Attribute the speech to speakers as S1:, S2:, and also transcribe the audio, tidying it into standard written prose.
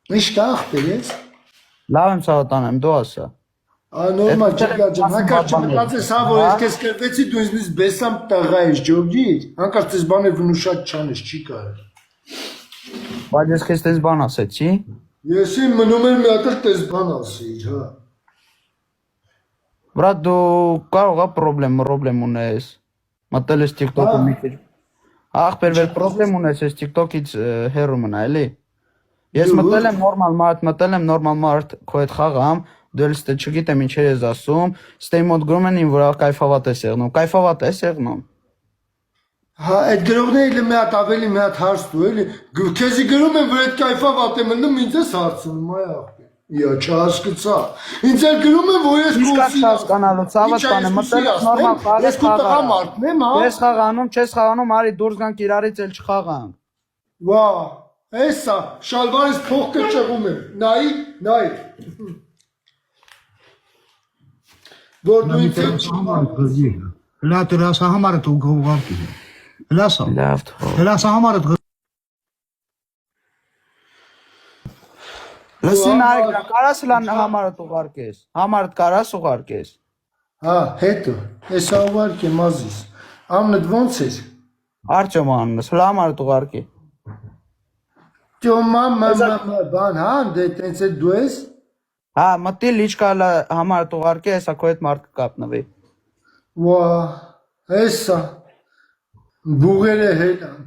S1: Ինչ կա ախպեր ես։
S2: Լավ եմ ցավատան եմ, դու ասա։
S1: Նորմալ չկա ջան, հանկարծ չմտածես, հա, որ ես քեզ կրվեցի, դու ինձնից բեսամ տղա ես, ջորջի, հանկարծ ես բաներ վնուշած չանես, չի կարել։
S2: Բայց ես քեզ տես բան ասեցի։
S1: Ես իմ մնում եմ մի հատ էլ տես բան ասեի, հա։
S2: Վրա դու կարող է պրոբլեմ ունես։ Մտել ես TikTok-ում մի քիչ։ Ախպեր վեր պրոբլեմ ունես, ես TikTok-ից հեռու մնա, էլի։ Ես մտել եմ նորմալ մարդ, քո հետ խաղամ, դու էլ ստե չգիտեմ ինչեր ես ասում, ստե մոտ գրում են ին վրա կայֆավատ ես եղնում, կայֆավատ ես եղնում։
S1: Հա, այդ գրողները մի հատ ավելի մի հատ հարց դու էլի, քեզի գրում են, որ այդ կայֆավատ եմ մնում, ինձ ես հարցնում, այ ախպեր։ Իա, չհասկացա։ Ինձ էլ գրում են, որ ես
S2: կոնսի հասկանալու, ցավատան եմ, մտել ես նորմալ խաղ,
S1: ես քո տղա մարդն եմ, հա։
S2: Ես խաղանում, չես խաղանում, արի դուրս գանք իրարից էլ չխաղանք։
S1: Վա, էսա, շալվարից փողքը ճղում եմ, նայի։ Որ դու ինձ
S3: Հլա դրասա համարը դու գողարքի։ Հլասա։
S2: Լավ թող։
S3: Հլասա համարը
S2: Լսին արի, կարաս լան համարդ ուղարկես, համարդ կարաս ուղարկես։
S1: Հա, հետո, ես ավարք եմ ազիս, ամնդ ոնց ես։
S2: Արջոմ անունս, հլա համարդ ուղարկի։
S1: բան, հա, դե տենց է դու ես։
S2: Հա, մտի լիչկա համարդ ուղարկի, հեսա քո հետ մարդ կկապնվի։
S1: Վա, էսա, բուղերը հետ ան։